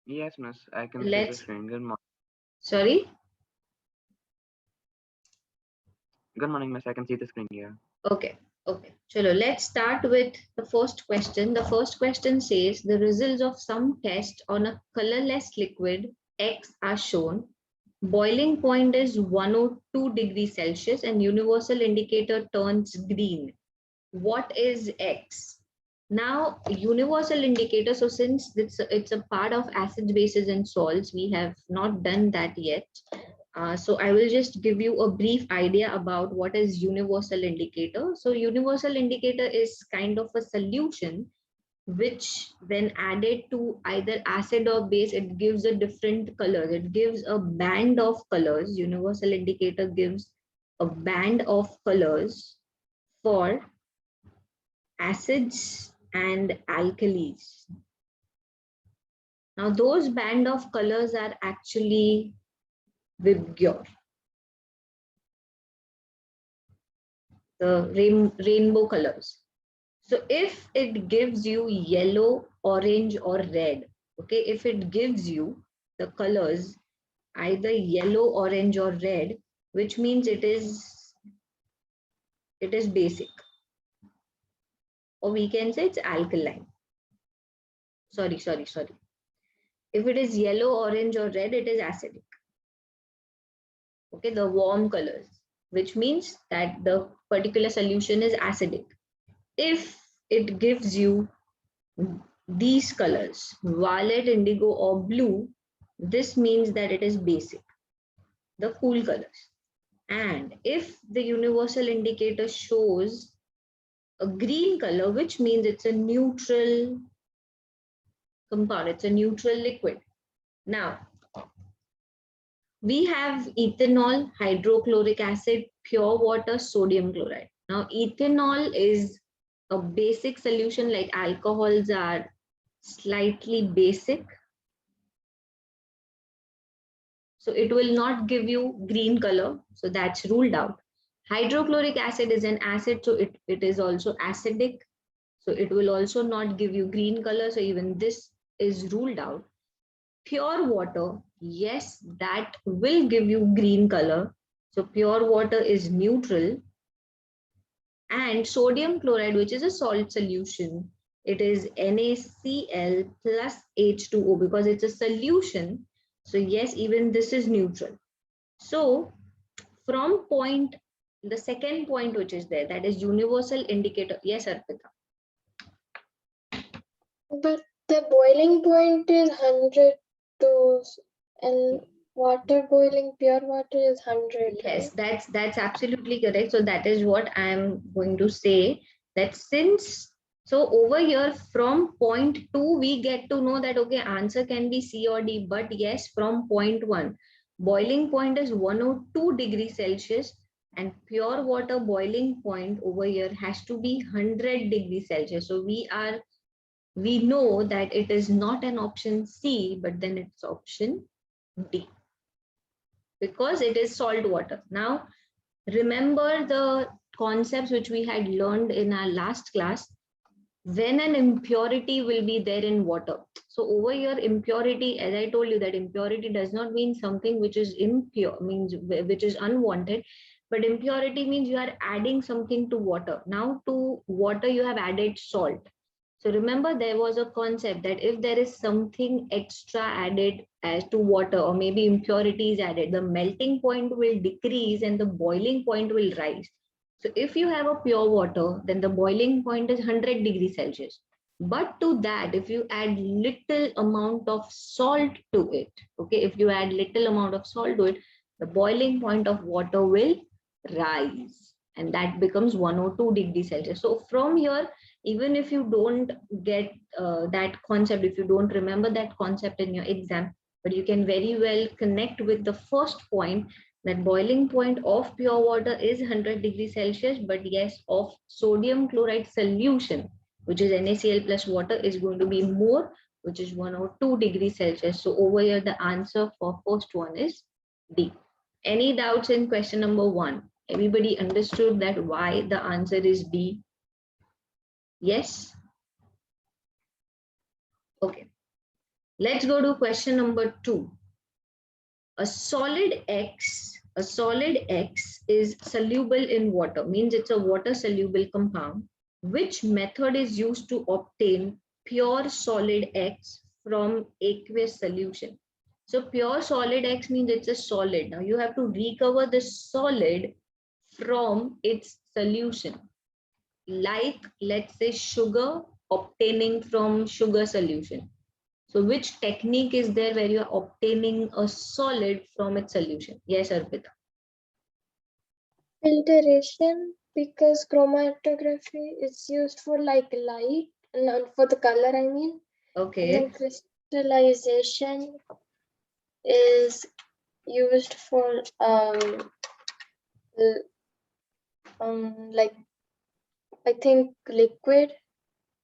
Yes, miss. I can see the Let's, screen. Good morning. sorry. Good morning, miss. I can see the screen here. Okay, okay. Chalo, let's start with the first question. The first question says the results of some test on a colorless liquid X are shown. Boiling point is 102 degrees Celsius and universal indicator turns green. What is X? Now, universal indicator, so since it's a part of acids, bases, and salts, we have not done that yet. So I will just give you a brief idea about what is universal indicator. So universal indicator is kind of a solution which when added to either acid or base, it gives a different color. It gives a band of colors. Universal indicator gives a band of colors for acids and alkalis. Now those band of colors are actually Vibgyor, the rainbow colors. So if it gives you yellow, orange, or red, okay, if it gives you the colors either yellow, orange, or red, which means it is basic, or we can say it's alkaline. Sorry. If it is yellow, orange, or red, it is acidic. Okay, the warm colors, which means that the particular solution is acidic. If it gives you these colors, violet, indigo, or blue, this means that it is basic, the cool colors. And if the universal indicator shows a green color, which means it's a neutral compound, it's a neutral liquid. Now, we have ethanol, hydrochloric acid, pure water, sodium chloride. Now, ethanol is a basic solution, like alcohols are slightly basic. So it will not give you green color. So that's ruled out. Hydrochloric acid is an acid, so it is also acidic. So it will also not give you green color. So even this is ruled out. Pure water, yes, that will give you green color. So pure water is neutral. And sodium chloride, which is a salt solution, it is NaCl plus H2O because it's a solution. So yes, even this is neutral. So from point, the second point which is there, that is universal indicator. Yes, Arpita. But the boiling point is 100 to, and water boiling, pure water is 100, Yes, right? that's absolutely correct. So that is what I am going to say, that since, so over here from point 2 we get to know that okay, answer can be C or D, but yes, from point 1 boiling point is 102 degrees Celsius and pure water boiling point over here has to be 100 degrees Celsius. So we know that it is not an option C, but then it's option D because it is salt water. Now remember the concepts which we had learned in our last class, when an impurity will be there in water. So over here, impurity, as I told you, that impurity does not mean something which is impure, means which is unwanted, but impurity means you are adding something to water. Now to water you have added salt. So remember, there was a concept that if there is something extra added as to water, or maybe impurities added, the melting point will decrease and the boiling point will rise. So if you have a pure water, then the boiling point is 100 degrees Celsius. But to that, if you add little amount of salt to it, okay, if you add little amount of salt to it, the boiling point of water will rise and that becomes 102 degrees Celsius. So from here, even if you don't get that concept, if you don't remember that concept in your exam, but you can very well connect with the first point, that boiling point of pure water is 100 degrees Celsius, but yes, of sodium chloride solution, which is NaCl plus water, is going to be more, which is 102 degrees Celsius. So over here, the answer for first one is D. Any doubts in question number 1? Everybody understood that why the answer is D? Yes? Okay. Let's go to question number 2. A solid X is soluble in water, means it's a water soluble compound. Which method is used to obtain pure solid X from aqueous solution? So pure solid X means it's a solid. Now you have to recover the solid from its solution. Like, let's say, sugar, obtaining from sugar solution. So which technique is there where you are obtaining a solid from its solution? Yes, Arpita. Filtration, because chromatography is used for like light, not for the color, I mean. And Okay. then crystallization is used for like I think liquid.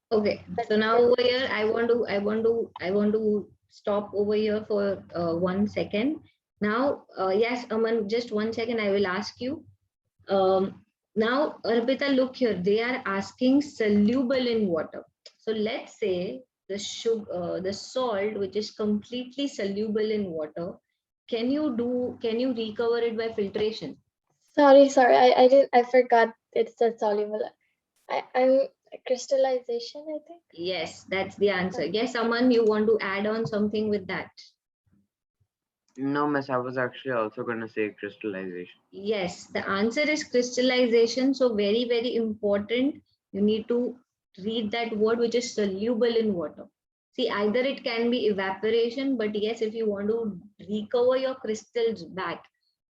Okay. So now over here, I want to stop over here for 1 second. Now, yes, Aman, just 1 second. I will ask you. Now, Arpita, look here. They are asking soluble in water. So let's say the sugar, the salt, which is completely soluble in water. Can you recover it by filtration? Sorry, I forgot it's a soluble. I'm crystallization, I think. Yes, that's the answer. Yes, Aman, you want to add on something with that? No, miss, I was actually also going to say crystallization. Yes, the answer is crystallization. So very, very important. You need to read that word, which is soluble in water. See, either it can be evaporation, but yes, if you want to recover your crystals back,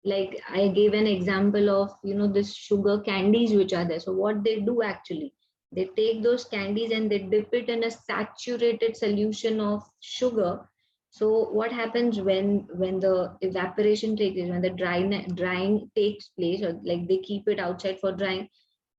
like I gave an example of, this sugar candies which are there. So what they do actually, they take those candies and they dip it in a saturated solution of sugar. So what happens when the evaporation takes place, when the drying takes place, or like they keep it outside for drying,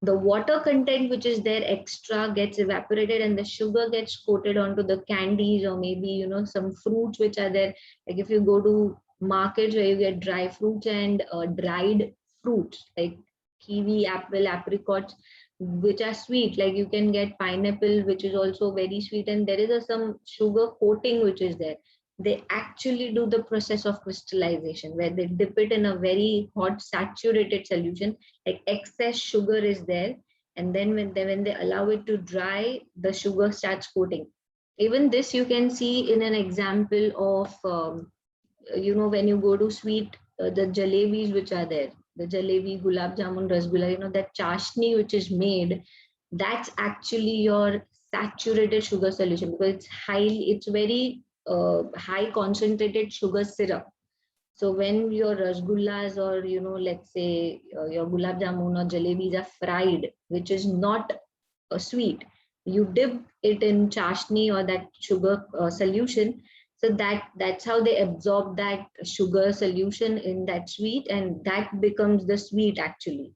the water content which is there extra gets evaporated and the sugar gets coated onto the candies, or maybe some fruits which are there. Like if you go to markets where you get dry fruits and dried fruits like kiwi, apple, apricots, which are sweet, like you can get pineapple which is also very sweet, and there is some sugar coating which is there. They actually do the process of crystallization where they dip it in a very hot saturated solution, like excess sugar is there, and then when they allow it to dry, the sugar starts coating. Even this you can see in an example of when you go to sweet, the jalebis which are there, the jalebi, gulab jamun, rasgulla, that chashni which is made, that's actually your saturated sugar solution, because it's very high concentrated sugar syrup. So when your rasgullas, or let's say your gulab jamun or jalebis are fried, which is not sweet, you dip it in chashni or that sugar solution. So that's how they absorb that sugar solution in that sweet, and that becomes the sweet actually.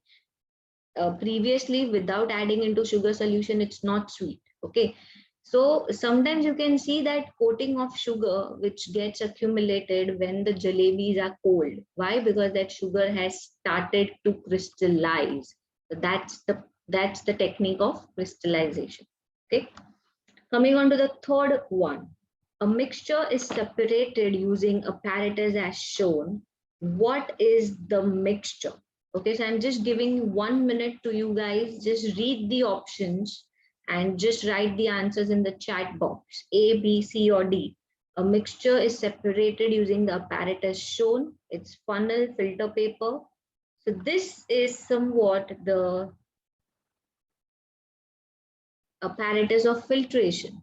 Previously, without adding into sugar solution, it's not sweet. Okay. So sometimes you can see that coating of sugar which gets accumulated when the jalebis are cold. Why? Because that sugar has started to crystallize. So that's the technique of crystallization. Okay. Coming on to the third one. A mixture is separated using apparatus as shown. What is the mixture? Okay, so I'm just giving 1 minute to you guys. Just read the options and just write the answers in the chat box. A, B, C, or D. A mixture is separated using the apparatus shown. It's funnel, filter paper. So this is somewhat the apparatus of filtration.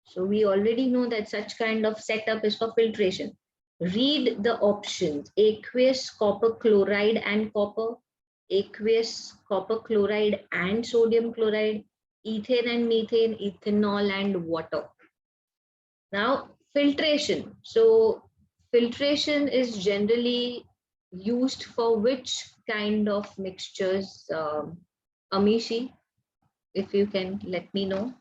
So we already know that such kind of setup is for filtration. Read the options: aqueous, copper chloride and copper, aqueous, copper chloride and sodium chloride, ethane and methane, ethanol and water. Now, filtration. So filtration is generally used for which kind of mixtures, Amishi? If you can let me know.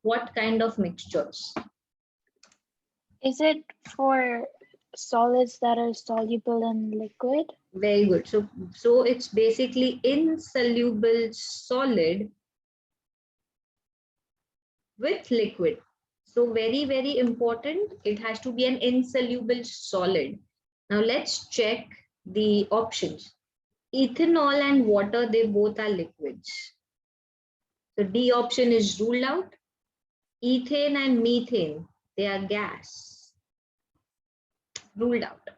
What kind of mixtures? Is it for solids that are soluble in liquid? Very good. So it's basically insoluble solid with liquid. So very, very important. It has to be an insoluble solid. Now let's check the options. Ethanol and water, they both are liquids. So D option is ruled out. Ethane and methane, they are gas. Ruled out.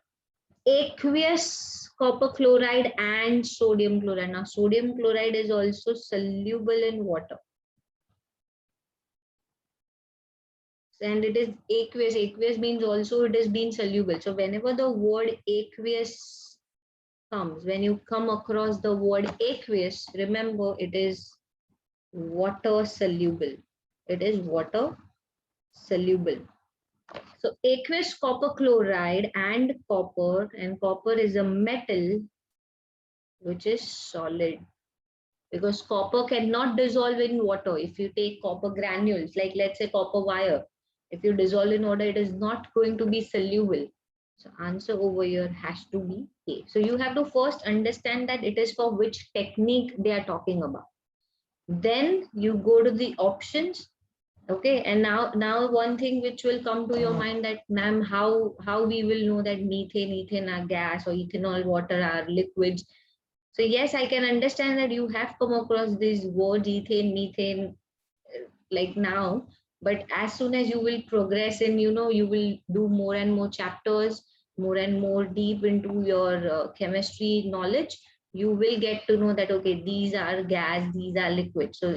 Aqueous copper chloride and sodium chloride. Now sodium chloride is also soluble in water. And it is aqueous. Aqueous means also it is being soluble. So whenever the word aqueous comes, when you come across the word aqueous, remember it is water soluble. It is water soluble. So aqueous copper chloride and copper is a metal which is solid, because copper cannot dissolve in water. If you take copper granules, like let's say copper wire, if you dissolve in water, it is not going to be soluble. So answer over here has to be A. So you have to first understand that it is for which technique they are talking about. Then you go to the options. Okay, and now one thing which will come to your mind, that ma'am, how we will know that ethane are gas or ethanol water are liquids. So yes, I can understand that you have come across these words ethane, methane, like now, but as soon as you will progress in, you will do more and more chapters, more and more deep into your chemistry knowledge, you will get to know that, okay, these are gas, these are liquid. So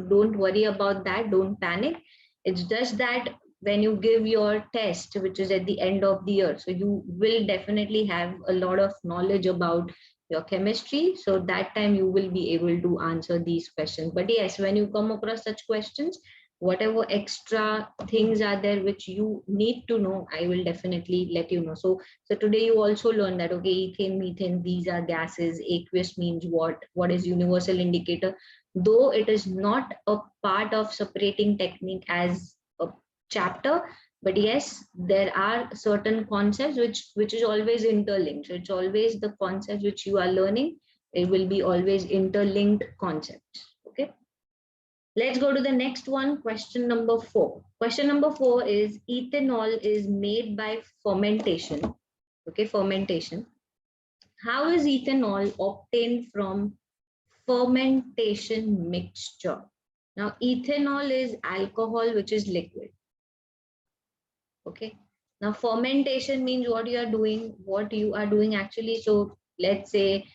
don't worry about that, don't panic. It's just that when you give your test, which is at the end of the year, so you will definitely have a lot of knowledge about your chemistry, so that time you will be able to answer these questions. But yes, when you come across such questions, whatever extra things are there which you need to know, I will definitely let you know. So today you also learned that, okay, ethane, methane, these are gases. Aqueous means what is universal indicator, though it is not a part of separating technique as a chapter, but yes, there are certain concepts which is always interlinked. So it's always the concepts which you are learning, it will be always interlinked concepts. Okay, let's go to the next one. Question number 4. Question number 4 is ethanol is made by fermentation. Okay, fermentation. How is ethanol obtained from fermentation mixture? Now ethanol is alcohol which is liquid. Okay, now fermentation means what you are doing actually. So let's say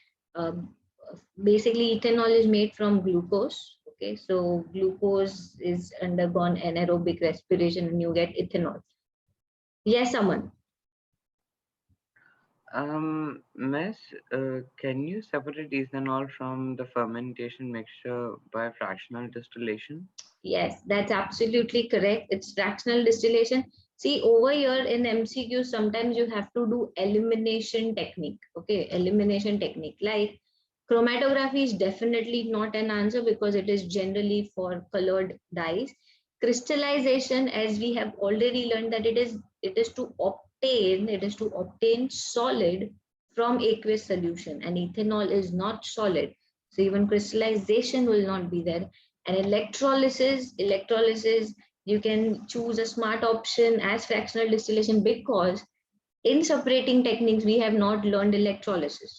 basically ethanol is made from glucose. Okay, so glucose is undergone anaerobic respiration and you get ethanol. Yes, Aman. Miss, can you separate ethanol from the fermentation mixture by fractional distillation? Yes, that's absolutely correct. It's fractional distillation. See, over here in MCQ, sometimes you have to do elimination technique. Okay, elimination technique. Like chromatography is definitely not an answer because it is generally for colored dyes. Crystallization, as we have already learned, that it is to obtain solid from aqueous solution, and ethanol is not solid. So even crystallization will not be there. And electrolysis, you can choose a smart option as fractional distillation, because in separating techniques we have not learned electrolysis.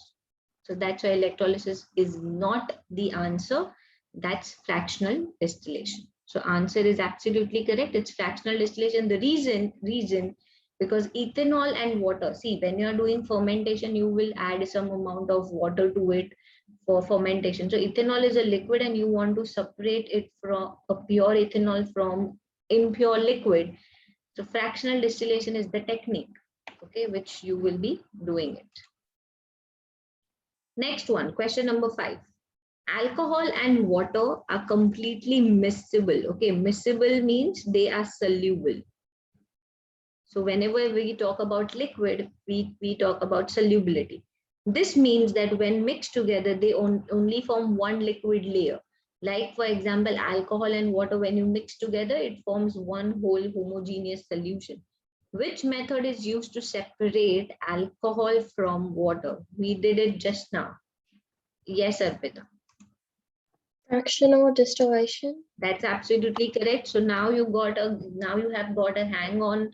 So that's why electrolysis is not the answer. That's fractional distillation. So answer is absolutely correct. It's fractional distillation. The reason because ethanol and water, see, when you are doing fermentation, you will add some amount of water to it for fermentation. So ethanol is a liquid and you want to separate it from a pure ethanol from impure liquid. So fractional distillation is the technique, okay, which you will be doing it. Next one, question number 5. Alcohol and water are completely miscible. Okay, miscible means they are soluble. So whenever we talk about liquid, we talk about solubility. This means that when mixed together, they only form one liquid layer. Like for example, alcohol and water, when you mix together, it forms one whole homogeneous solution. Which method is used to separate alcohol from water? We did it just now. Yes, Arpita. Fractional distillation. That's absolutely correct. So now you have got a hang on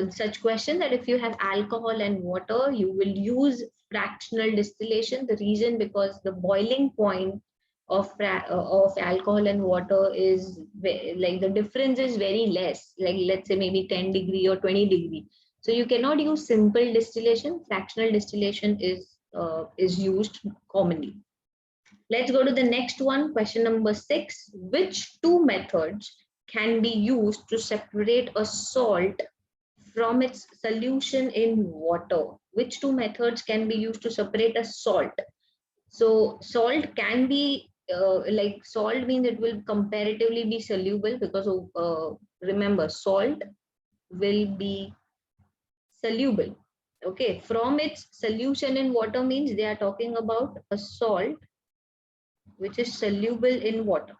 such question that if you have alcohol and water, you will use fractional distillation. The reason, because the boiling point of alcohol and water is like the difference is very less, like let's say maybe 10 degree or 20 degree. So you cannot use simple distillation. Fractional distillation is used commonly. Let's go to the next one. Question number 6. Which two methods can be used to separate a salt from its solution in water? Which two methods can be used to separate a salt? So salt can be like salt means it will comparatively be soluble, because remember, salt will be soluble. Okay, from its solution in water means they are talking about a salt which is soluble in water.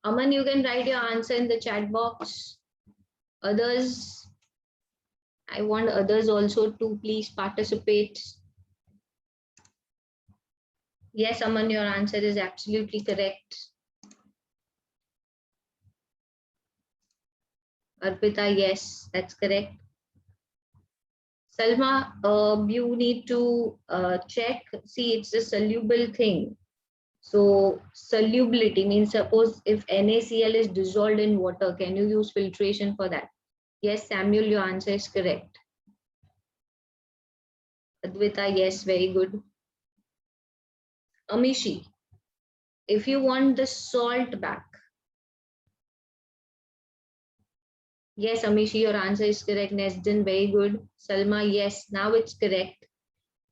Aman, you can write your answer in the chat box. Others, I want others also to please participate. Yes, Aman, your answer is absolutely correct. Arpita, yes, that's correct. Salma, you need to check. See, it's a soluble thing. So solubility means, suppose if NaCl is dissolved in water, can you use filtration for that? Yes, Samuel, your answer is correct. Advita, yes, very good. Amishi, if you want the salt back. Yes, Amishi, your answer is correct. Nesden, very good. Salma, yes, now it's correct.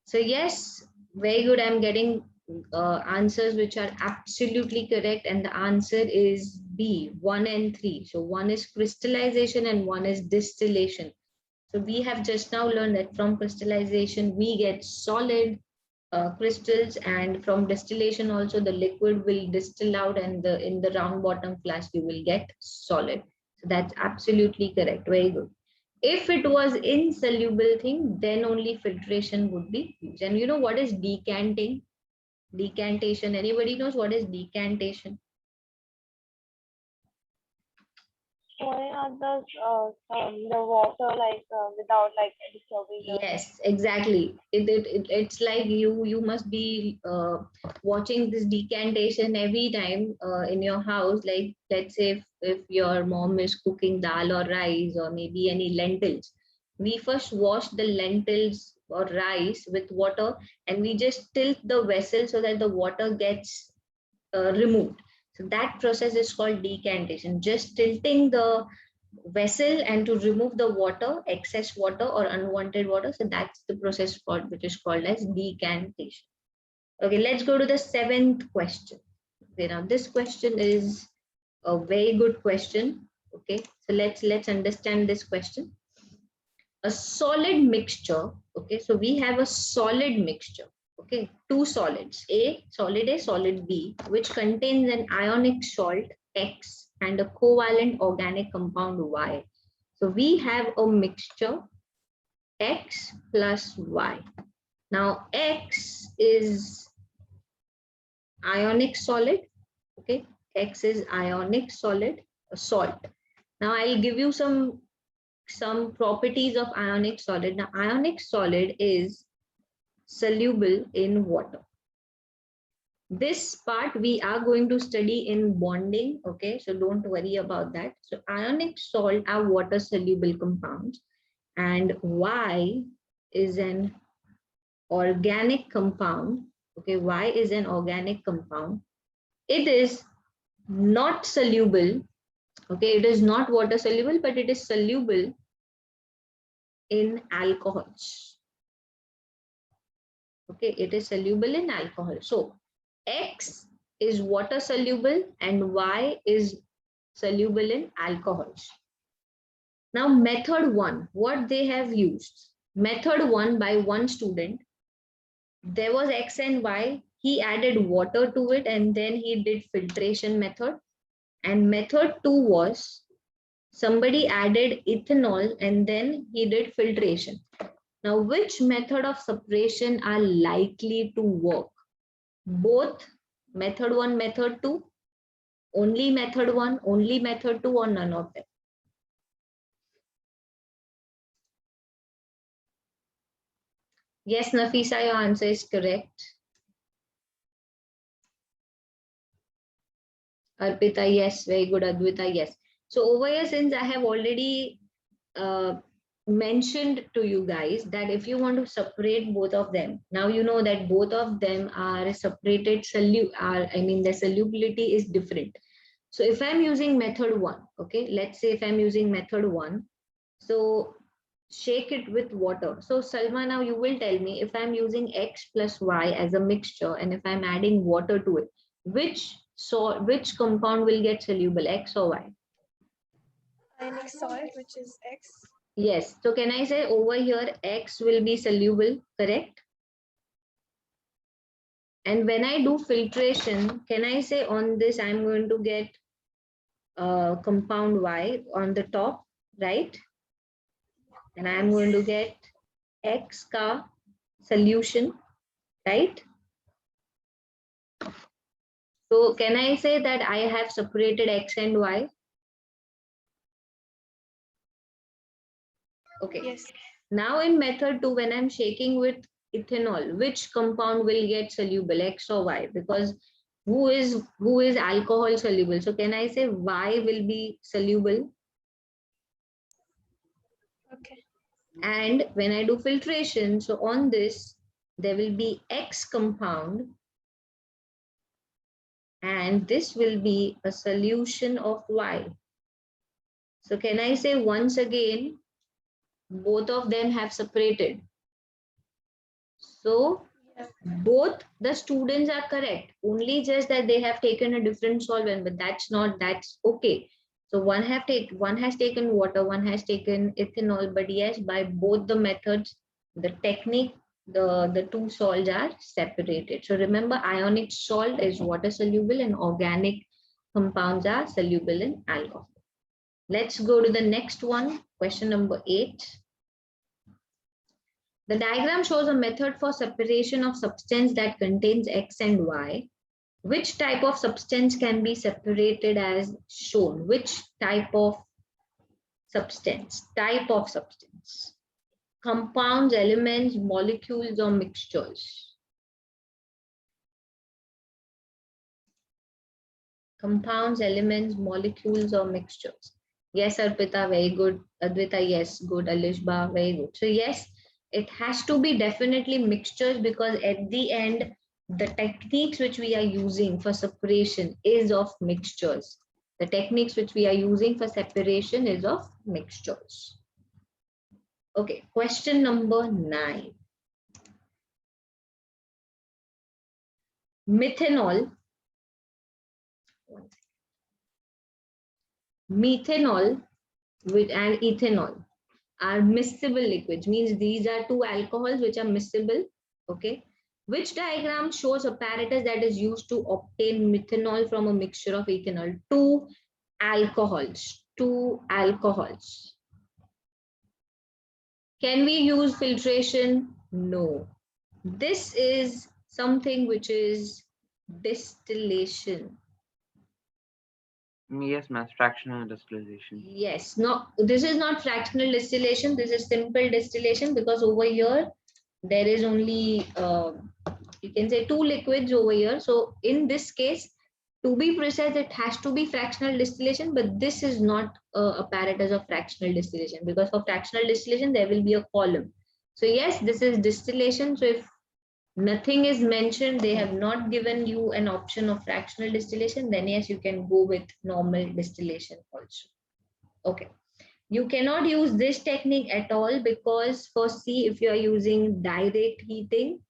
So yes, very good. I'm getting answers which are absolutely correct, and the answer is B, 1 and 3. So one is crystallization and one is distillation. So we have just now learned that from crystallization we get solid crystals, and from distillation also the liquid will distill out, and in the round bottom flask you will get solid. So that's absolutely correct. Very good. If it was insoluble thing, then only filtration would be used. And you know what is decanting? Decantation. Anybody knows what is decantation? Pouring out the water without disturbing the. Yes, exactly. It's like you must be watching this decantation every time in your house. Like let's say if your mom is cooking dal or rice or maybe any lentils, we first wash the lentils or rice with water, and we just tilt the vessel so that the water gets removed. So that process is called decantation. Just tilting the vessel and to remove the water, excess water or unwanted water. So that's the process called, which is called as decantation. Okay, let's go to the 7th question. Okay, now this question is a very good question. Okay, so let's understand this question. A solid mixture. Okay, so we have a solid mixture. Okay, two solids, A, solid B, which contains an ionic salt X and a covalent organic compound Y. So we have a mixture X plus Y. Now X is ionic solid. Okay, X is ionic solid, salt. Now I'll give you some properties of ionic solid. Now ionic solid is soluble in water. This part we are going to study in bonding. Okay, so don't worry about that. So ionic salt are water soluble compounds, and Y is an organic compound. Okay, Y is an organic compound. It is not soluble. Okay, it is not water soluble, but it is soluble in alcohols. Okay, it is soluble in alcohol. So X is water soluble and Y is soluble in alcohols. Now method 1, what they have used. Method 1 by one student, there was X and Y, he added water to it and then he did filtration method. And method 2 was somebody added ethanol and then he did filtration. Now, which method of separation are likely to work? Both method 1, method 2, only method 1, only method 2, or none of them? Yes, Nafisa, your answer is correct. Arpita, yes, very good. Advita, yes. So over here, since I have already uh, mentioned to you guys that if you want to separate both of them, now you know that both of them are separated their solubility is different. So if I'm using method 1, okay, let's say if I'm using method 1, so shake it with water. So Salma, now you will tell me, if I'm using X plus Y as a mixture and if I'm adding water to it, which compound will get soluble, X or Y? Ionic salt, which is X. Yes. So can I say over here X will be soluble, correct? And when I do filtration, can I say on this I'm going to get compound Y on the top, right? And I'm going to get X ka solution, right? So can I say that I have separated X and Y? Okay. Yes. Now in method 2, when I'm shaking with ethanol, which compound will get soluble, X or Y? Because who is alcohol soluble? So can I say Y will be soluble? Okay. And when I do filtration, so on this, there will be X compound, and this will be a solution of Y. So can I say once again, both of them have separated. So Yeah. both the students are correct, only just that they have taken a different solvent, but that's okay. So one has taken water, one has taken ethanol, but yes, by both the methods, the technique, the two salts are separated. So remember, ionic salt is water soluble and organic compounds are soluble in alcohol. Let's go to the next one, question number 8. The diagram shows a method for separation of substance that contains X and Y. Which type of substance can be separated as shown? Which type of substance? Type of substance. Compounds, elements, molecules, or mixtures? Compounds, elements, molecules, or mixtures? Yes, Arpita, very good. Advita, yes, good. Alishba, very good. So yes, it has to be definitely mixtures, because at the end, the techniques which we are using for separation is of mixtures. The techniques which we are using for separation is of mixtures. Okay, question number 9. Methanol, methanol and ethanol are miscible liquids, means these are two alcohols which are miscible. Okay, which diagram shows apparatus that is used to obtain methanol from a mixture of ethanol? Two alcohols. Can we use filtration? No. This is something which is distillation. Yes, mass fractional distillation. Yes, no, this is not fractional distillation. This is simple distillation, because over here there is only you can say two liquids over here. So in this case, to be precise, it has to be fractional distillation, but this is not a apparatus of fractional distillation, because for fractional distillation there will be a column. So yes, this is distillation. So if nothing is mentioned, they have not given you an option of fractional distillation, then yes, you can go with normal distillation also. Okay, you cannot use this technique at all, because for C, if you are using direct heating,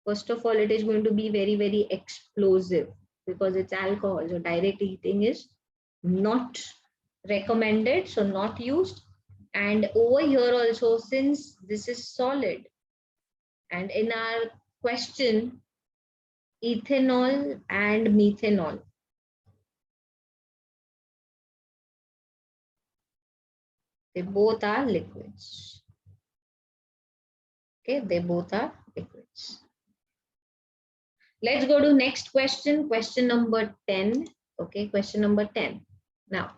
first of all, it is going to be very, very explosive, because it's alcohol. So direct heating is not recommended, so not used. And over here also, since this is solid, and in our question, ethanol and methanol, they both are liquids. Okay, they both are liquids. Let's go to next question, question number 10. Okay, question number 10. Now,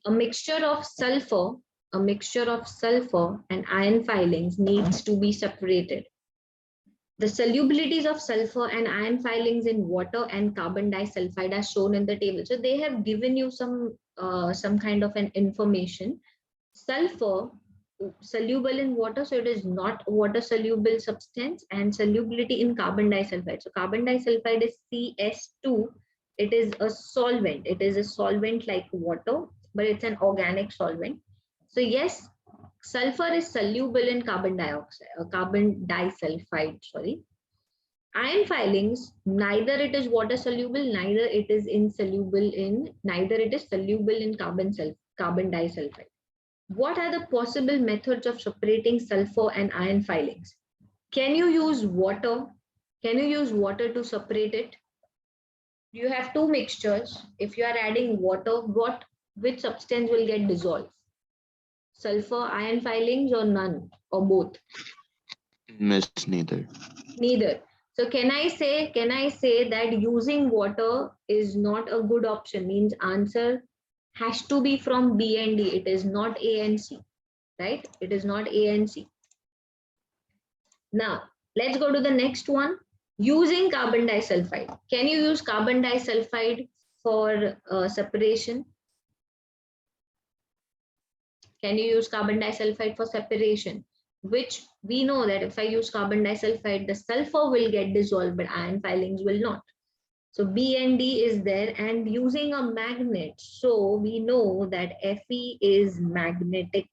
a mixture of sulfur, and iron filings needs to be separated. The solubilities of sulfur and iron filings in water and carbon disulfide are shown in the table. So they have given you some kind of an information. Sulfur soluble in water, so it is not water soluble substance, and solubility in carbon disulfide. So carbon disulfide is CS2. It is a solvent. It is a solvent like water, but it's an organic solvent. So yes, sulfur is soluble in carbon dioxide, carbon disulfide, sorry. Iron filings, neither it is water soluble, neither it is insoluble in, neither it is soluble in carbon disulfide. What are the possible methods of separating sulfur and iron filings? Can you use water? Can you use water to separate it? You have two mixtures. If you are adding water, which substance will get dissolved? Sulfur, iron filings, or none, or both? Miss neither. Neither. So can I say that using water is not a good option? Means answer has to be from B and D. It is not A and C, right? It is not A and C. Now, let's go to the next one. Using carbon disulfide. Can you use carbon disulfide for separation? Can you use carbon disulfide for separation? Which we know that if I use carbon disulfide, the sulfur will get dissolved, but iron filings will not. So B and D is there, and using a magnet. So we know that Fe is magnetic.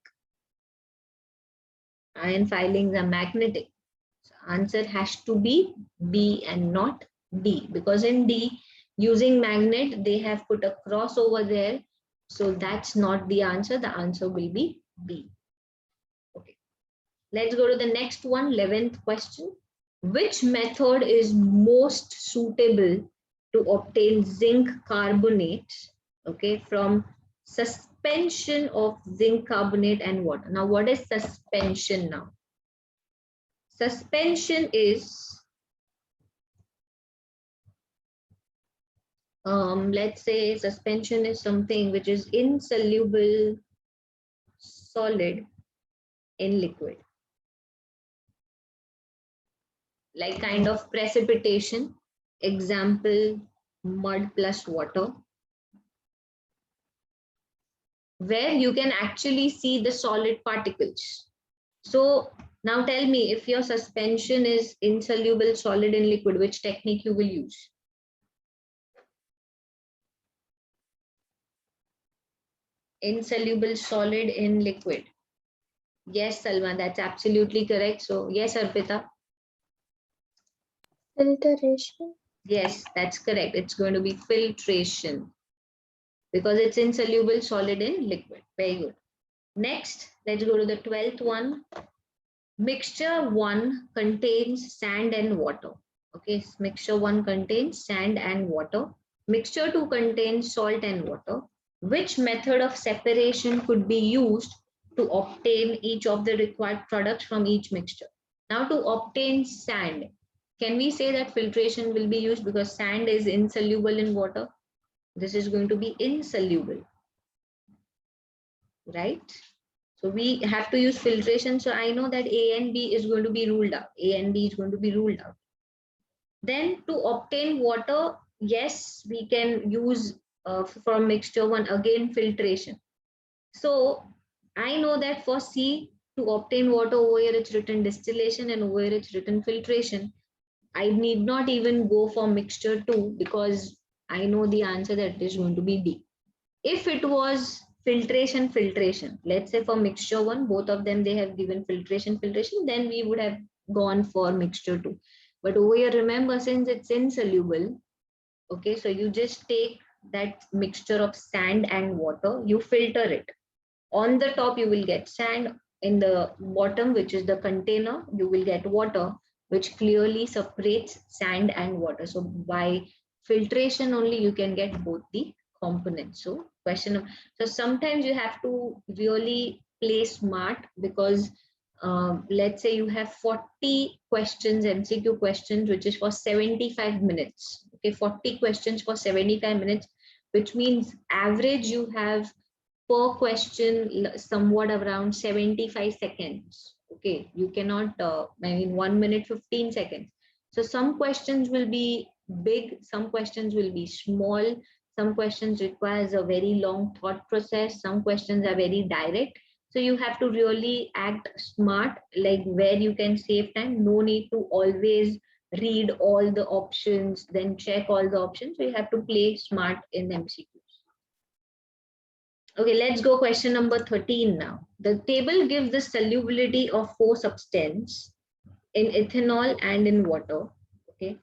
Iron filings are magnetic. Answer has to be B and not D, because in D, using magnet, they have put a cross over there. So that's not the answer. The answer will be B. Okay. Let's go to the next one, 11th question. Which method is most suitable to obtain zinc carbonate, okay, from suspension of zinc carbonate and water? Now, what is suspension now? Suspension is, let's say suspension is something which is insoluble solid in liquid, like kind of precipitation. Example, mud plus water, where you can actually see the solid particles. So now tell me, if your suspension is insoluble solid in liquid, which technique you will use? Insoluble solid in liquid. Yes, Salma, that's absolutely correct. So yes, Arpita. Filtration. Yes, that's correct. It's going to be filtration, because it's insoluble solid in liquid. Very good. Next, let's go to the 12th one. Mixture 1 contains sand and water. Okay, mixture 1 contains sand and water. Mixture 2 contains salt and water. Which method of separation could be used to obtain each of the required products from each mixture? Now, to obtain sand, can we say that filtration will be used, because sand is insoluble in water? This is going to be insoluble, right? So we have to use filtration. So I know that A and B is going to be ruled out. A and B is going to be ruled out. Then to obtain water, yes, we can use from mixture 1 again filtration. So I know that for C, to obtain water, over here it's written distillation and over here it's written filtration. I need not even go for mixture 2, because I know the answer, that is going to be D. If it was filtration, let's say for mixture 1, both of them, they have given filtration, then we would have gone for mixture 2. But over here, remember, since it's insoluble, okay, so you just take that mixture of sand and water, you filter it. On the top, you will get sand. In the bottom, which is the container, you will get water, which clearly separates sand and water. So by filtration only, you can get both the components. So so sometimes you have to really play smart, because let's say you have 40 questions, MCQ questions, which is for 75 minutes. Okay, 40 questions for 75 minutes, which means average you have per question somewhat around 75 seconds. Okay, you cannot, I mean, 1 minute, 15 seconds. So some questions will be big, some questions will be small, some questions requires a very long thought process, some questions are very direct. So you have to really act smart, like where you can save time. No need to always read all the options, then check all the options. So you have to play smart in MCQs. Okay, let's go question number 13 now. The table gives the solubility of four substances in ethanol and in water. Okay.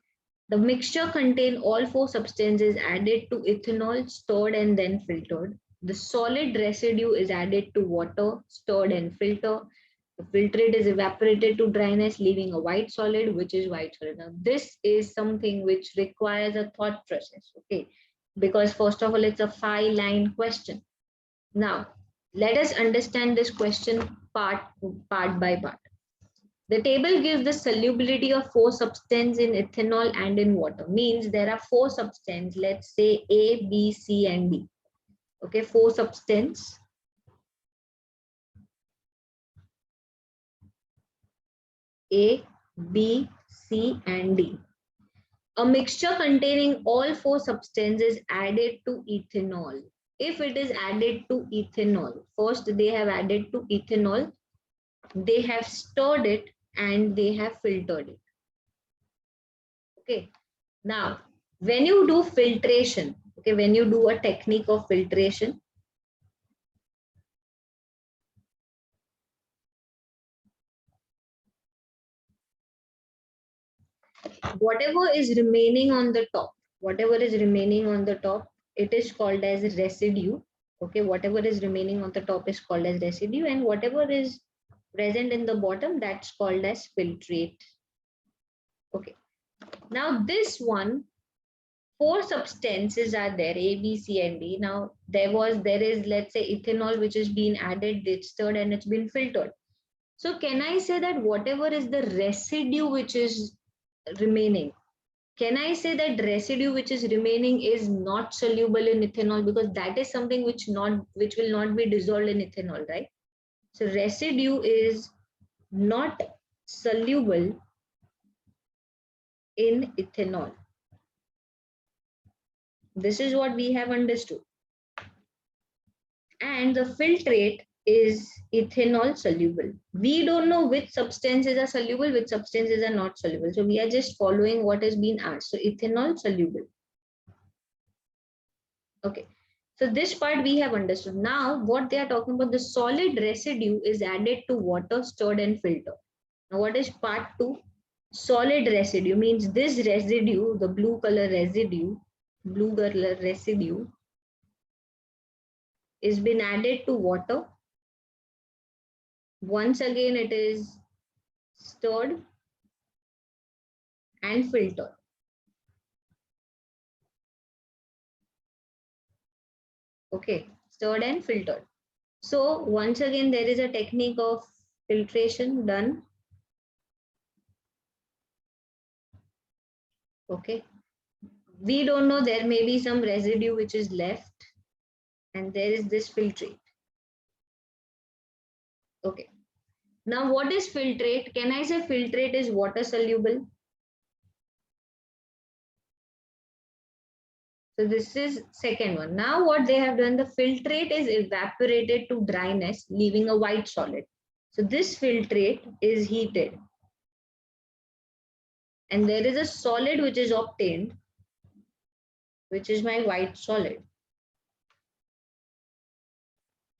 The mixture contains all four substances added to ethanol, stored and then filtered. The solid residue is added to water, stored and filtered. The filtrate is evaporated to dryness, leaving a white solid, which is white solid. Now, this is something which requires a thought process, okay? Because first of all, it's a 5-line question. Now, let us understand this question part by part. The table gives the solubility of four substances in ethanol and in water. Means there are four substances, let's say A, B, C, and D. Okay, four substances. A, B, C, and D. A mixture containing all four substances added to ethanol. If it is added to ethanol, first they have added to ethanol, they have stirred it, and they have filtered it. Okay. Now, when you do filtration, okay, when you do a technique of filtration, whatever is remaining on the top, whatever is remaining on the top, it is called as residue. Okay, whatever is remaining on the top is called as residue, and whatever is present in the bottom, that's called as filtrate. Okay. Now this one, four substances are there, A, B, C, and D. Now there is, let's say, ethanol which is being added, it's stirred, and it's been filtered. So can I say that whatever is the residue which is remaining, can I say that residue which is remaining is not soluble in ethanol, because that is something which will not be dissolved in ethanol, right? So residue is not soluble in ethanol. This is what we have understood. And the filtrate is ethanol soluble. We don't know which substances are soluble, which substances are not soluble. So we are just following what has been asked. So ethanol soluble. Okay. So this part we have understood. Now what they are talking about, the solid residue is added to water, stored and filtered. Now what is part 2? Solid residue means this residue, the blue color residue is been added to water. Once again, it is stirred and filtered. Okay, stirred and filtered. So once again, there is a technique of filtration done. Okay. We don't know, there may be some residue which is left, and there is this filtrate. Okay. Now what is filtrate? Can I say filtrate is water soluble? So this is second one. Now what they have done, the filtrate is evaporated to dryness, leaving a white solid. So this filtrate is heated, and there is a solid which is obtained, which is my white solid.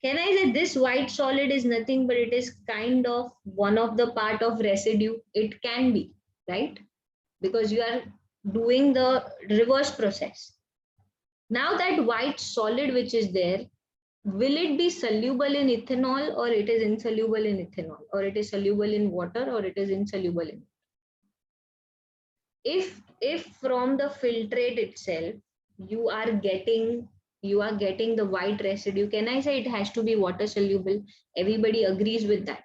Can I say this white solid is nothing but it is kind of one of the part of residue? It can be, right? Because you are doing the reverse process. Now that white solid which is there, will it be soluble in ethanol, or it is insoluble in ethanol, or it is soluble in water, or it is insoluble in? If from the filtrate itself you are getting the white residue, can I say it has to be water soluble? Everybody agrees with that.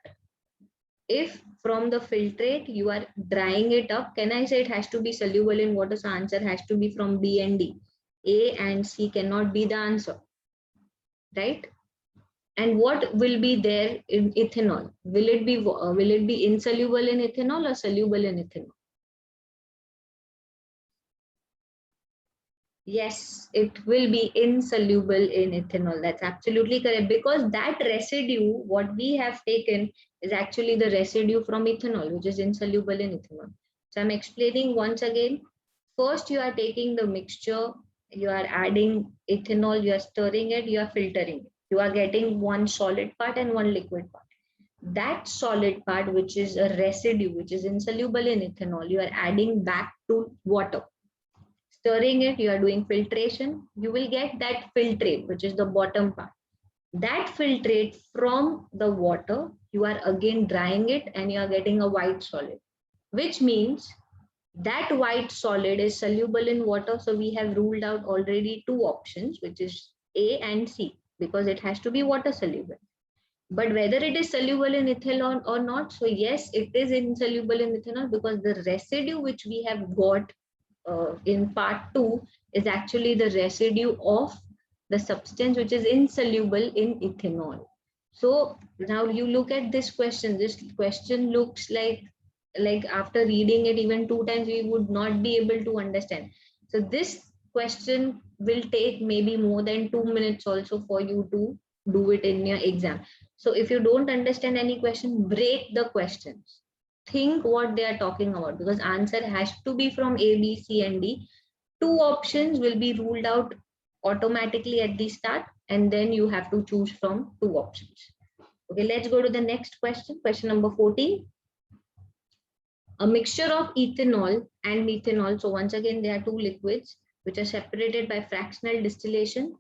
If from the filtrate you are drying it up, can I say it has to be soluble in water? So answer has to be from B and D. A and C cannot be the answer, right? And what will be there in ethanol? Will it be insoluble in ethanol or soluble in ethanol? Yes, it will be insoluble in ethanol. That's absolutely correct, because that residue, what we have taken, is actually the residue from ethanol, which is insoluble in ethanol. So I'm explaining once again. First, you are taking the mixture, you are adding ethanol, you are stirring it, you are filtering it. You are getting one solid part and one liquid part. That solid part, which is a residue, which is insoluble in ethanol, you are adding back to water. Stirring it, you are doing filtration, you will get that filtrate, which is the bottom part. That filtrate from the water, you are again drying it and you are getting a white solid, which means that white solid is soluble in water. So we have ruled out already two options, which is A and C, because it has to be water soluble. But whether it is soluble in ethanol or not, so yes, it is insoluble in ethanol, because the residue which we have got in part 2 is actually the residue of the substance which is insoluble in ethanol. So now you look at this question. This question looks like after reading it even 2 times, we would not be able to understand. So this question will take maybe more than 2 minutes also for you to do it in your exam. So if you don't understand any question, break the questions, think what they are talking about, because answer has to be from A, B, C, and D. Two options will be ruled out automatically at the start, and then you have to choose from two options. Okay, let's go to the next question. Question number 14. A mixture of ethanol and methanol. So once again, there are two liquids which are separated by fractional distillation.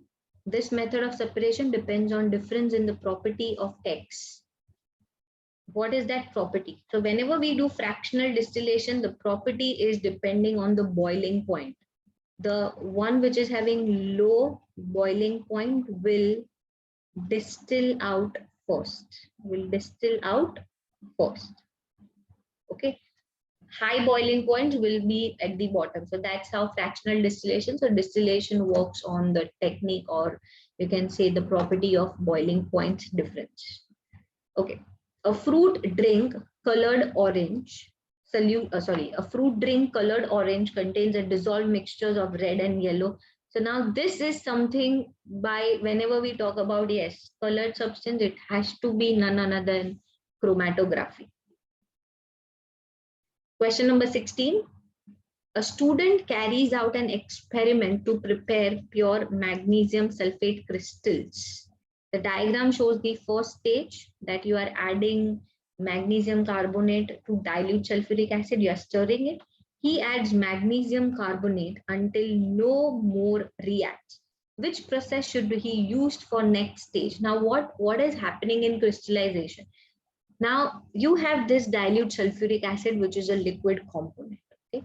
This method of separation depends on difference in the property of X. What is that property? So whenever we do fractional distillation, the property is depending on the boiling point. The one which is having low boiling point will distill out first. Okay. High boiling points will be at the bottom. So that's how fractional distillation. So distillation works on the technique, or you can say the property of boiling points difference. Okay. A fruit drink colored orange a fruit drink colored orange contains a dissolved mixtures of red and yellow. So now this is something, by whenever we talk about, yes, colored substance, it has to be none other than chromatography. Question number 16. A student carries out an experiment to prepare pure magnesium sulfate crystals. The diagram shows the first stage, that you are adding magnesium carbonate to dilute sulfuric acid. You are stirring it. He adds magnesium carbonate until no more reacts. Which process should he use for next stage? Now, what is happening in crystallization? Now, you have this dilute sulfuric acid, which is a liquid component. Okay?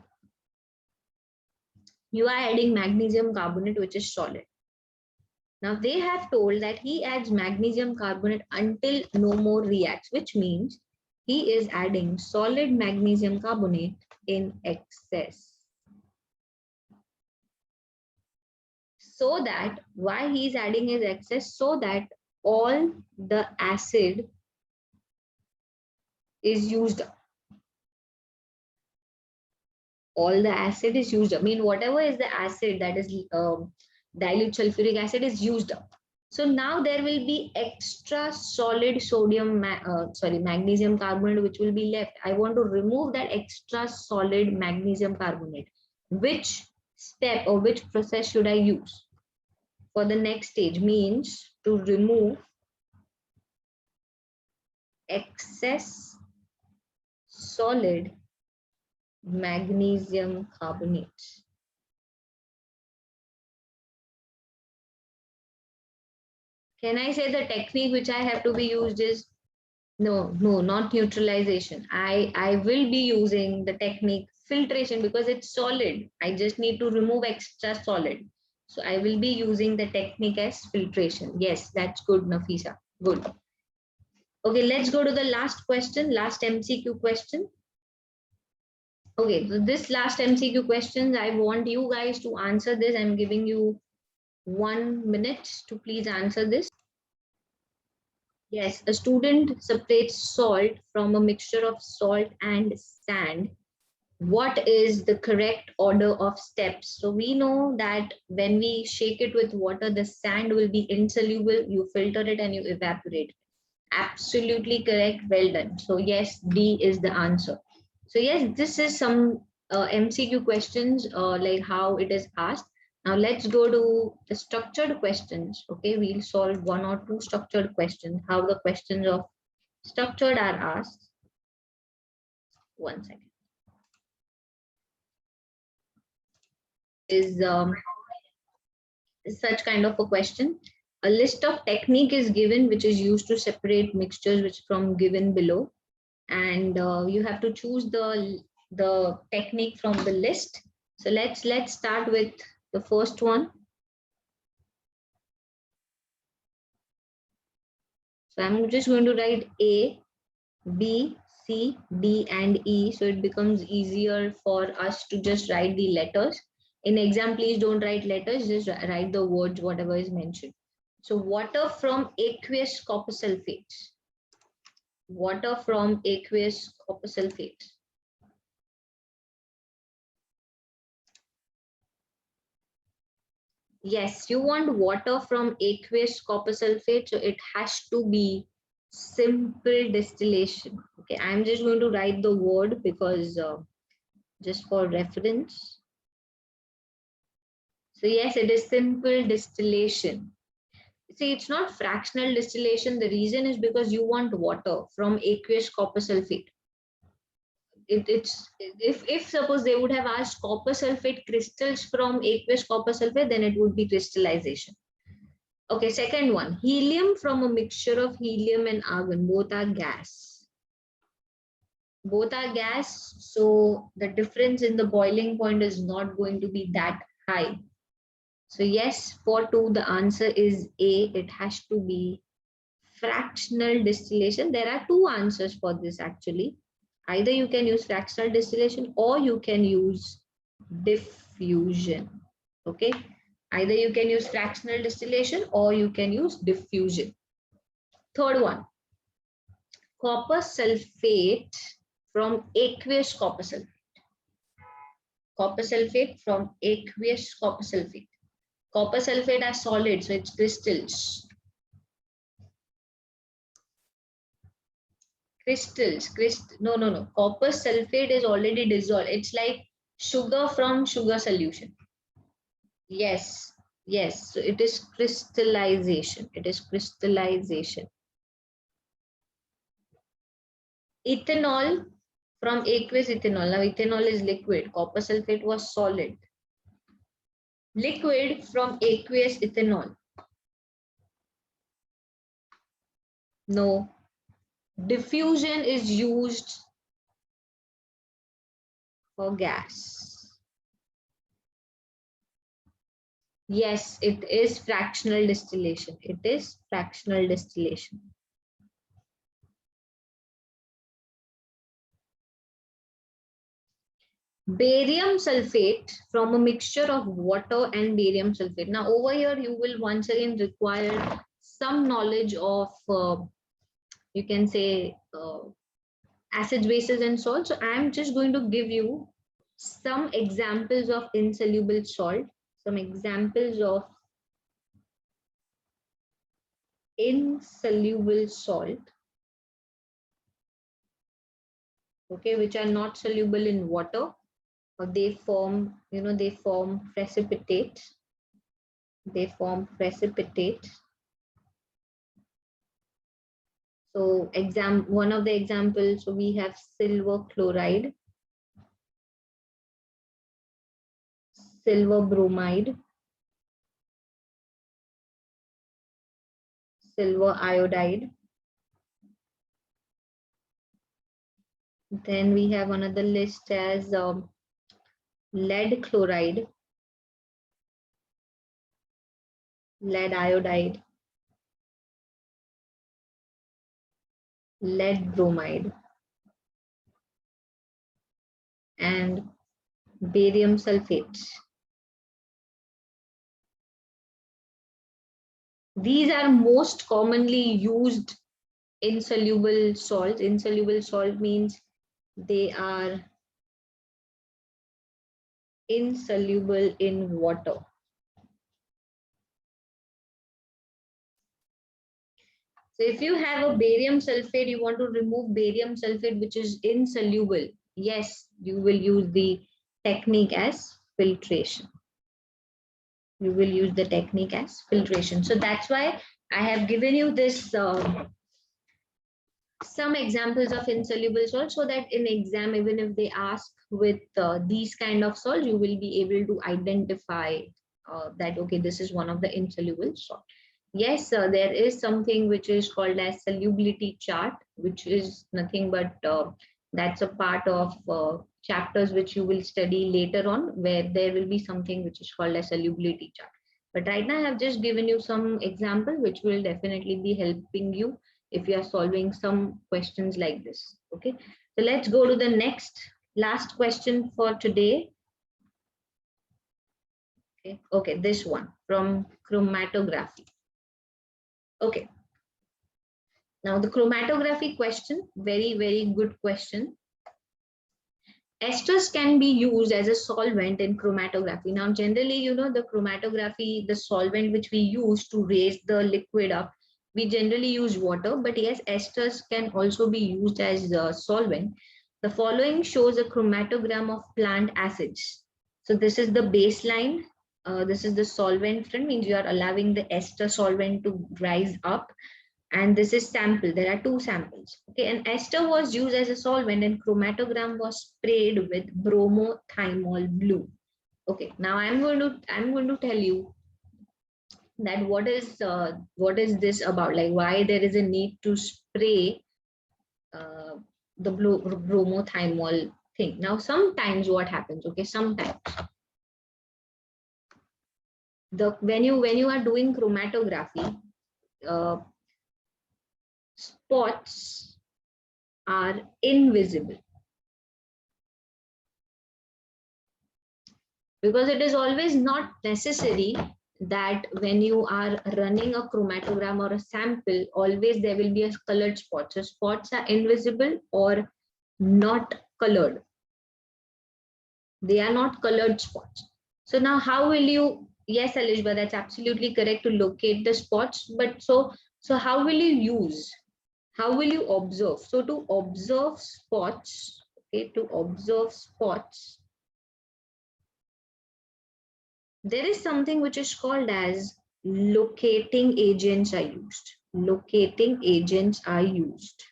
You are adding magnesium carbonate, which is solid. Now they have told that he adds magnesium carbonate until no more reacts, which means he is adding solid magnesium carbonate in excess. So that, why he is adding his excess? So that all the acid is used up. All the acid is used up. I mean, whatever is the acid, that is dilute sulfuric acid, is used up. So now there will be extra solid magnesium carbonate which will be left. I want to remove that extra solid magnesium carbonate. Which step or which process should I use for the next stage? Means to remove excess solid magnesium carbonate. Can I say the technique which I have to be used is no, not neutralization. I will be using the technique filtration, because it's solid. I just need to remove extra solid. So I will be using the technique as filtration. Yes, that's good, Nafisa. Good. Okay, let's go to the last question, last MCQ question. Okay, so this last MCQ question, I want you guys to answer this. I'm giving you 1 minute to please answer this. Yes, a student separates salt from a mixture of salt and sand. What is the correct order of steps? So we know that when we shake it with water, the sand will be insoluble. You filter it and you evaporate. Absolutely correct. Well done. So yes, D is the answer. So yes, this is some MCQ questions like how it is asked. Now let's go to the structured questions. Okay, we'll solve 1 or 2 structured questions. How the questions of structured are asked. 1 second. Is such kind of a question. A list of technique is given which is used to separate mixtures which from given below, and you have to choose the technique from the list. So let's start with the first one. So I'm just going to write A, B, C, D, and E, so it becomes easier for us to just write the letters. In exam, please don't write letters, just write the words, whatever is mentioned. So water from aqueous copper sulfate. Water from aqueous copper sulfate. Yes, you want water from aqueous copper sulfate, so it has to be simple distillation. Okay, I'm just going to write the word because just for reference. So yes, it is simple distillation. See, it's not fractional distillation. The reason is because you want water from aqueous copper sulfate. It's if suppose they would have asked copper sulfate crystals from aqueous copper sulfate, then it would be crystallization. Okay, second one, helium from a mixture of helium and argon. Both are gas. Both are gas, so the difference in the boiling point is not going to be that high. So yes, for 2, the answer is A. It has to be fractional distillation. There are 2 answers for this actually. Either you can use fractional distillation or you can use diffusion. Okay, either you can use fractional distillation or you can use diffusion. Third one, copper sulfate from aqueous copper sulfate. Copper sulfate from aqueous copper sulfate. Copper sulfate are solid, so it's crystals. No. Copper sulfate is already dissolved. It's like sugar from sugar solution. Yes, yes. So it is crystallization. It is crystallization. Ethanol from aqueous ethanol. Now ethanol is liquid. Copper sulfate was solid. Liquid from aqueous ethanol. No. Diffusion is used for gas. Yes, it is fractional distillation. It is fractional distillation. Barium sulfate from a mixture of water and barium sulfate. Now over here you will once again require some knowledge of you can say acids, bases and salts. So I am just going to give you some examples of insoluble salt, some examples of insoluble salt, okay, which are not soluble in water, or they form, they form precipitate. They form precipitate. So one of the examples, so we have silver chloride, silver bromide, silver iodide. Then we have another list as lead chloride, lead iodide, lead bromide, and barium sulfate. These are most commonly used insoluble salts. Insoluble salt means they are insoluble in water. So if you have a barium sulfate, you want to remove barium sulfate which is insoluble, yes, you will use the technique as filtration. You will use the technique as filtration. So that's why I have given you this some examples of insoluble salt, so that in exam, even if they ask with these kind of salt, you will be able to identify that okay, this is one of the insoluble salt. Yes, there is something which is called as solubility chart, which is nothing but that's a part of chapters which you will study later on, where there will be something which is called as solubility chart. But right now I have just given you some example which will definitely be helping you if you are solving some questions like this. Okay, so let's go to the next last question for today. Okay, this one from chromatography. Okay, now the chromatography question, very good question. Esters can be used as a solvent in chromatography. Now generally, you know, the chromatography, the solvent which we use to raise the liquid up, we generally use water, but yes, esters can also be used as a solvent. The following shows a chromatogram of plant acids. So this is the baseline. This is the solvent front, means you are allowing the ester solvent to rise up. And this is sample. There are two samples. Okay, and ester was used as a solvent and chromatogram was sprayed with bromothymol blue. Okay, now I'm going to tell you that what is this about, like why there is a need to spray uh, the bromothymol thing. Now sometimes what happens, okay, sometimes when you are doing chromatography, uh, spots are invisible, because it is always not necessary that when you are running a chromatogram or a sample, always there will be a colored spot. So spots are invisible or not colored. They are not colored spots. So now how will you, yes, Alishba, that's absolutely correct, to locate the spots. But so how will you use? How will you observe? So to observe spots, okay, to observe spots, there is something which is called as locating agents are used. Locating agents are used.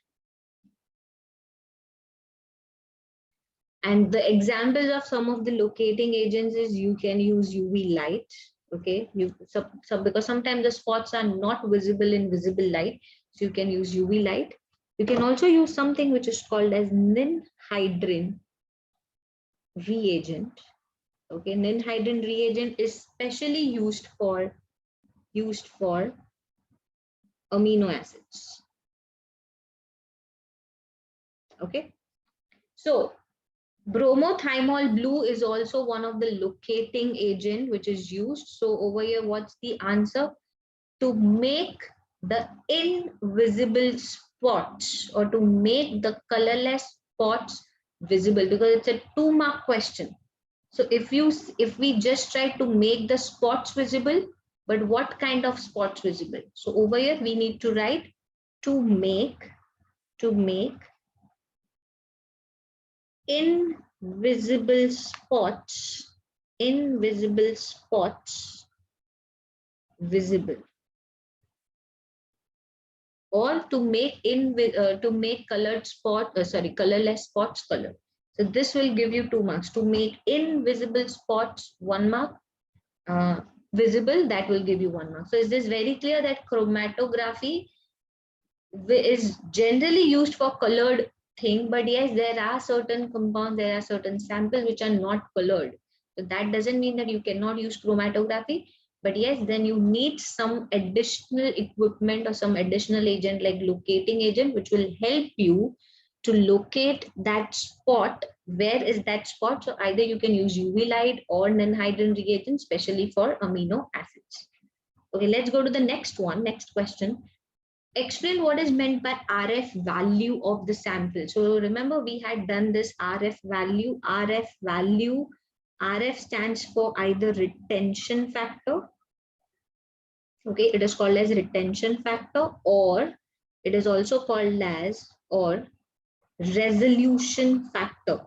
And the examples of some of the locating agents is you can use UV light. Okay, because sometimes the spots are not visible in visible light, so you can use UV light. You can also use something which is called as ninhydrin reagent. Okay, ninhydrin reagent is specially used for amino acids. Okay, so bromothymol blue is also one of the locating agent which is used. So over here, what's the answer? To make the invisible spots, or to make the colorless spots visible, because it's a 2-mark question. So if we just try to make the spots visible, but what kind of spots visible? So over here we need to write to make invisible spots visible, or to make colored spot colorless spots color. So this will give you 2 marks. To make invisible spots, 1 mark. Visible, that will give you 1 mark. So is this very clear that chromatography is generally used for colored thing, but yes, there are certain compounds, there are certain samples which are not colored. So that doesn't mean that you cannot use chromatography. But yes, then you need some additional equipment or some additional agent like locating agent, which will help you to locate that spot. Where is that spot? So either you can use UV light or non-hydrogen reagent, especially for amino acids. Okay, let's go to the next one. Next question. Explain what is meant by RF value of the sample. So remember we had done this RF value. RF stands for either retention factor. Okay, it is called as retention factor, or it is also called as or resolution factor.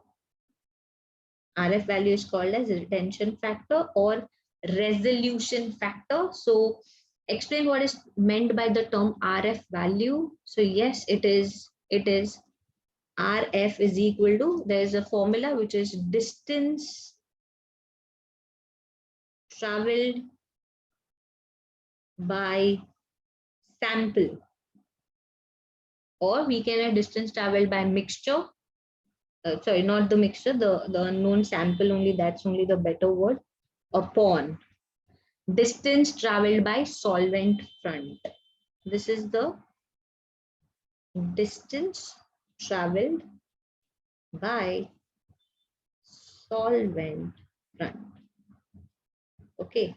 RF value is called as retention factor or resolution factor. So explain what is meant by the term RF value. So yes, it is RF is equal to, there is a formula which is distance traveled by sample, or we can have distance traveled by mixture. Sorry, not the mixture, the unknown sample only, that's only the better word, upon distance traveled by solvent front. This is the distance traveled by solvent front. Okay.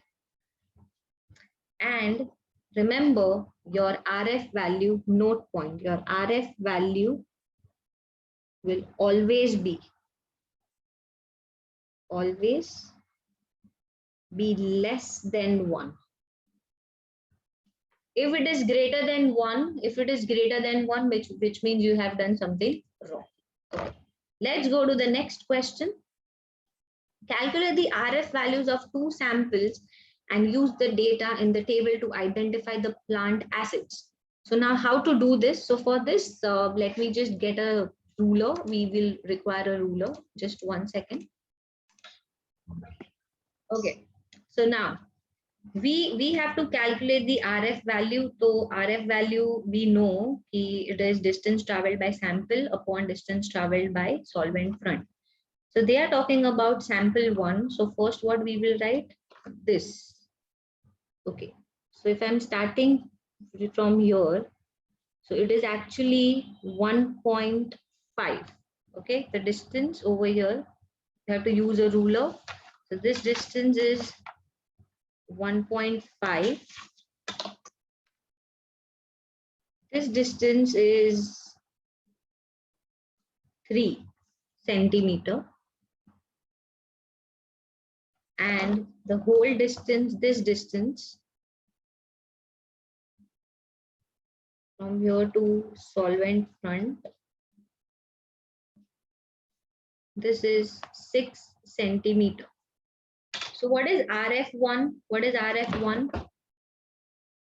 And remember your RF value note point. Your RF value will always be less than 1. If it is greater than 1, which means you have done something wrong. Okay. Let's go to the next question. Calculate the RF values of 2 samples and use the data in the table to identify the plant acids. So now how to do this? So for this, let me just get a ruler. We will require a ruler. Just 1 second. Okay. So now we have to calculate the RF value. So RF value, we know it is distance traveled by sample upon distance traveled by solvent front. So they are talking about sample 1. So first what we will write? This. Okay. So if I'm starting from here, so it is actually 1.5. Okay. The distance over here, you have to use a ruler. So this distance is 1.5. This distance is 3 centimeter. And the whole distance, this distance from here to solvent front, this is 6 centimeter. So what is RF1? What is RF1?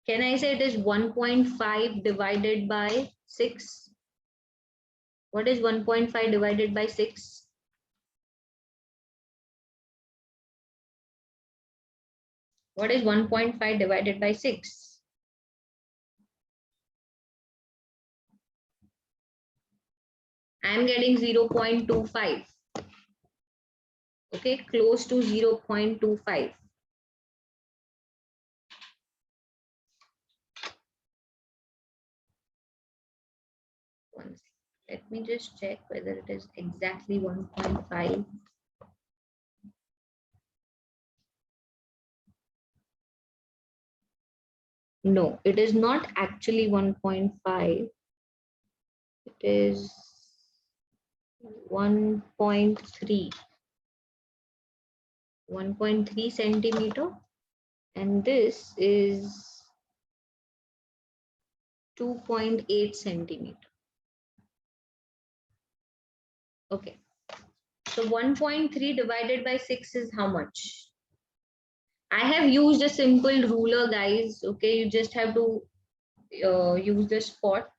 Can I say it is 1.5 divided by 6? What is 1.5 divided by 6? What is 1.5 divided by 6? I am getting 0.25. Okay, close to 0.25. Let me just check whether it is exactly 1.5. No, it is not actually 1.5. It is 1.3. 1.3 centimeter. And this is 2.8 centimeter. Okay. So 1.3 divided by 6 is how much? I have used a simple ruler, guys. Okay, you just have to use the spot.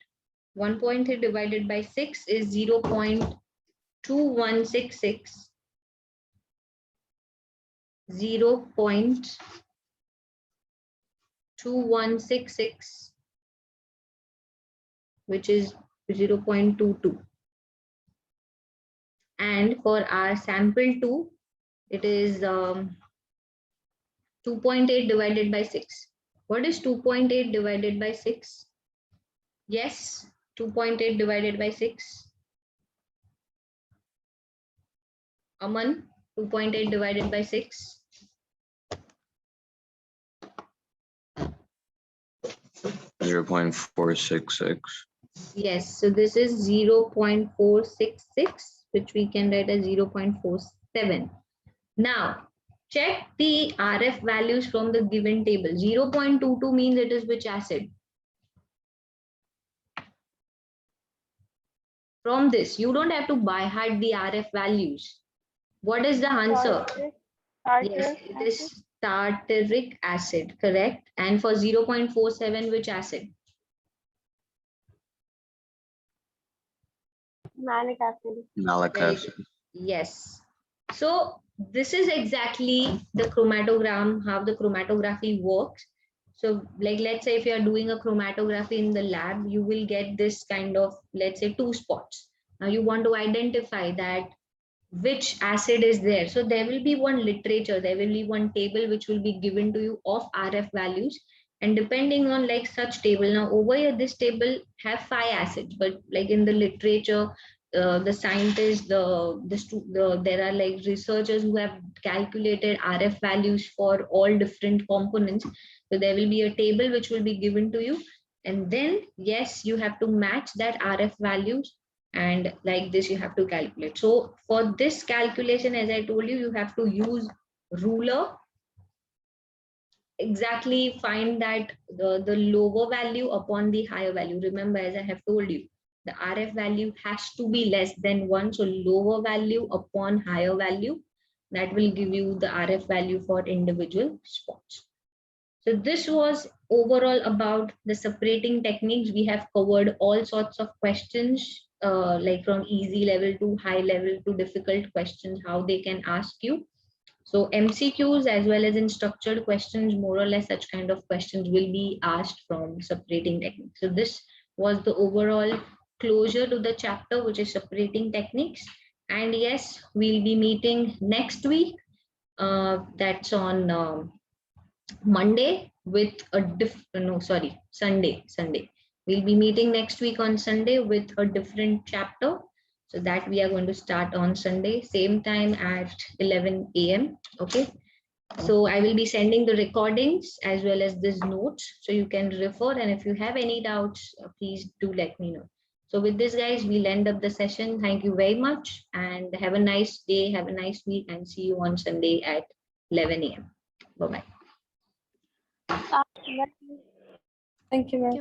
1.3 divided by 6 is 0.2166. 0.2166, which is 0.22. And for our sample 2, it is 2.8 divided by 6. What is 2.8 divided by 6? Yes, 2.8 divided by 6. Aman, 2.8 divided by 6. 0.466. Yes, so this is 0.466, which we can write as 0.47. Now, check the RF values from the given table. 0.22 means it is which acid? From this, you don't have to by heart the RF values. What is the answer? Yes, Tartaric it acid. is tartaric acid, correct. And for 0.47, which acid? Malic acid. Malic Very acid. good. Yes. So this is exactly the chromatogram, how the chromatography works. So like, let's say if you are doing a chromatography in the lab, you will get this kind of, let's say, 2 spots. Now you want to identify that which acid is there. So there will be one literature, there will be one table which will be given to you of RF values. And depending on like such table, now over here, this table have 5 acids, but like in the literature, the scientists, there are like researchers who have calculated RF values for all different components. So there will be a table which will be given to you. And then, yes, you have to match that RF values, and like this you have to calculate. So for this calculation, as I told you, you have to use ruler, exactly find that the lower value upon the higher value. Remember, as I have told you, the RF value has to be less than 1. So lower value upon higher value, that will give you the RF value for individual spots. So this was overall about the separating techniques. We have covered all sorts of questions, like from easy level to high level to difficult questions, how they can ask you. So MCQs as well as in structured questions, more or less such kind of questions will be asked from separating techniques. So this was the overall closure to the chapter, which is separating techniques. And yes, we'll be meeting next week. That's on Monday with a Sunday. We'll be meeting next week on Sunday with a different chapter. So that we are going to start on Sunday, same time at 11 a.m. Okay. So I will be sending the recordings as well as this notes so you can refer. And if you have any doubts, please do let me know. So with this, guys, we'll end up the session. Thank you very much and have a nice day. Have a nice week and see you on Sunday at 11 a.m. Bye-bye. Uh, Thank you, ma'am.